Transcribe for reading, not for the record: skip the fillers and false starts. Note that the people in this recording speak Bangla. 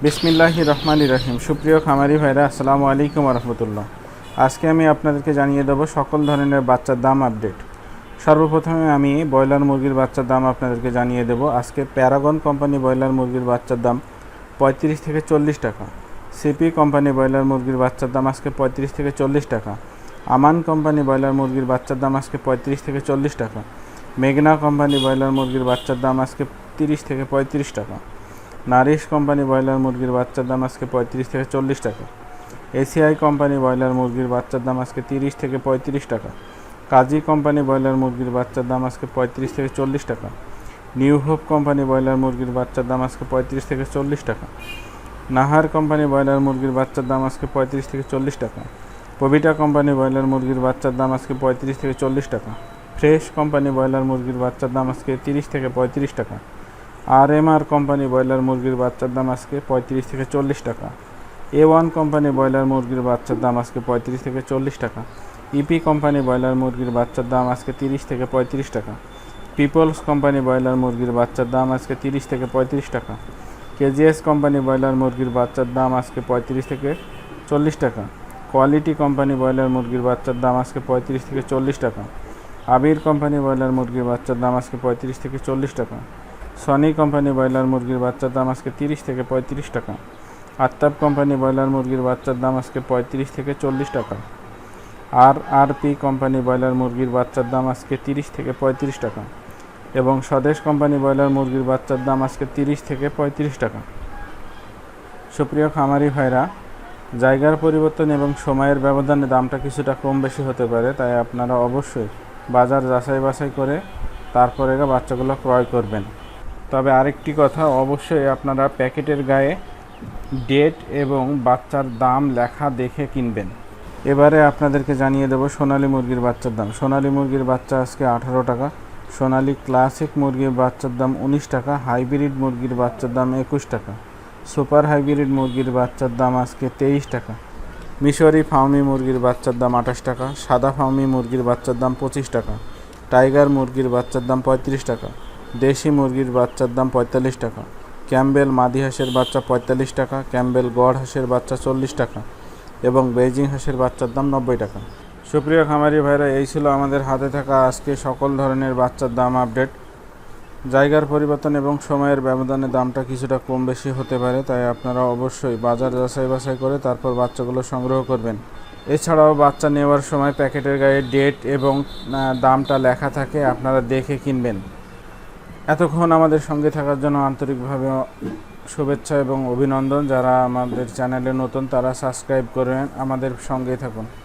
বিসমিল্লাহির রহমানির রহিম। সুপ্রিয় খামারি ভাইরা, আসসালামু আলাইকুম রহমতুল্লাহ। আজকে আমি আপনাদেরকে জানিয়ে দেবো সকল ধরনের বাচ্চার দাম আপডেট। সর্বপ্রথমে আমি ব্রয়লার মুরগির বাচ্চার দাম আপনাদেরকে জানিয়ে দেবো। আজকে প্যারাগন কোম্পানি ব্রয়লার মুরগির বাচ্চার দাম 35 থেকে 40 টাকা। সিপি কোম্পানি ব্রয়লার মুরগির বাচ্চার দাম আজকে 35 থেকে 40 টাকা। আমান কোম্পানি ব্রয়লার মুরগির বাচ্চার দাম আজকে 35 থেকে 40 টাকা। মেঘনা কোম্পানি ব্রয়লার মুরগির বাচ্চার দাম আজকে 30 থেকে 35 টাকা। নারিশ কোম্পানি ব্রয়লার মুরগির বাচ্চার দাম আজকে 35 থেকে 40 টাকা। এসিআই কোম্পানি ব্রয়লার মুরগির বাচ্চার দাম আজকে 30 থেকে 35 টাকা। কাজী কোম্পানি ব্রয়লার মুরগির বাচ্চার দাম আজকে 35 থেকে 40 টাকা। নিউ হোপ কোম্পানি ব্রয়লার মুরগির বাচ্চার দাম আজকে 35 থেকে 40 টাকা। নাহার কোম্পানি ব্রয়লার মুরগির বাচ্চার দাম আজকে 35 থেকে 40 টাকা। পবিটা কোম্পানি ব্রয়লার মুরগির বাচ্চার দাম আজকে 35 থেকে 40 টাকা। ফ্রেশ কোম্পানি ব্রয়লার মুরগির বাচ্চার দাম আজকে 30 থেকে 35 টাকা। আর কোম্পানি ব্রয়লার মুরগির বাচ্চার দাম আজকে 35 থেকে 40 টাকা। A1 কোম্পানি ব্রয়লার মুরগির বাচ্চার দাম আজকে 35 থেকে 40 টাকা। ইপি কোম্পানি ব্রয়লার মুরগির বাচ্চার দাম আজকে 30 থেকে 35 টাকা। পিপলস কোম্পানি ব্রয়লার মুরগির বাচ্চার দাম আজকে 30 থেকে 35 টাকা। কেজিএস কোম্পানি ব্রয়লার মুরগির বাচ্চার দাম আজকে 35 থেকে 40 টাকা। কোয়ালিটি কোম্পানি ব্রয়লার মুরগির বাচ্চার দাম আজকে 35 থেকে 40 টাকা। আবির কোম্পানি ব্রয়লার মুরগির বাচ্চার দাম আজকে 35 থেকে 40 টাকা। সনি কোম্পানি ব্রয়লার মুরগির বাচ্চার দাম আজকে 30 থেকে 35 টাকা। আত্তাব কোম্পানি ব্রয়লার মুরগির বাচ্চার দাম আজকে 35 থেকে 40 টাকা। আরপি কোম্পানি ব্রয়লার মুরগির বাচ্চার দাম আজকে 30 থেকে 35 টাকা। এবং স্বদেশ কোম্পানি ব্রয়লার মুরগির বাচ্চার দাম আজকে 30 থেকে 35 টাকা। সুপ্রিয় খামারি ভাইরা, জায়গার পরিবর্তন এবং সময়ের ব্যবধানে দামটা কিছুটা কম বেশি হতে পারে, তাই আপনারা অবশ্যই বাজার যাচাই বাছাই করে তারপরে বাচ্চাগুলো ক্রয় করবেন। তবে আরেকটি কথা, অবশ্যই আপনারা প্যাকেটের গায়ে ডেট এবং বাচ্চার দাম লেখা দেখে কিনবেন। এবারে আপনাদেরকে জানিয়ে দেব সোনালী মুরগির বাচ্চার দাম। সোনালী মুরগির বাচ্চা আজকে 18 টাকা। সোনালী ক্লাসিক মুরগির বাচ্চার দাম 19 টাকা। হাইব্রিড মুরগির বাচ্চার দাম 21 টাকা। সুপার হাইব্রিড মুরগির বাচ্চার দাম আজকে 23 টাকা। মিশরি ফার্মি মুরগির বাচ্চার দাম 28 টাকা। সাদা ফার্মি মুরগির বাচ্চার দাম 25 টাকা। টাইগার মুরগির বাচ্চার দাম 35 টাকা। দেশি মুরগির বাচ্চার দাম 45 টাকা। ক্যাম্বেল মাদি হাঁসের বাচ্চা 45 টাকা। ক্যাম্বেল গড় হাঁসের বাচ্চা 40 টাকা এবং বেজিং হাঁসের বাচ্চার দাম 90 টাকা। সুপ্রিয় খামারি ভাইরা, এই ছিল আমাদের হাতে থাকা আজকে সকল ধরনের বাচ্চার দাম আপডেট। জায়গার পরিবর্তন এবং সময়ের ব্যবধানে দামটা কিছুটা কম বেশি হতে পারে, তাই আপনারা অবশ্যই বাজার যাচাই বাছাই করে তারপর বাচ্চাগুলো সংগ্রহ করবেন। এছাড়াও বাচ্চা নেওয়ার সময় প্যাকেটের গায়ে ডেট এবং দামটা লেখা থাকে, আপনারা দেখে কিনবেন। এতক্ষণ আমাদের সঙ্গে থাকার জন্য আন্তরিকভাবে শুভেচ্ছা এবং অভিনন্দন। যারা আমাদের চ্যানেলে নতুন তারা সাবস্ক্রাইব করবেন, আমাদের সঙ্গেই থাকুন।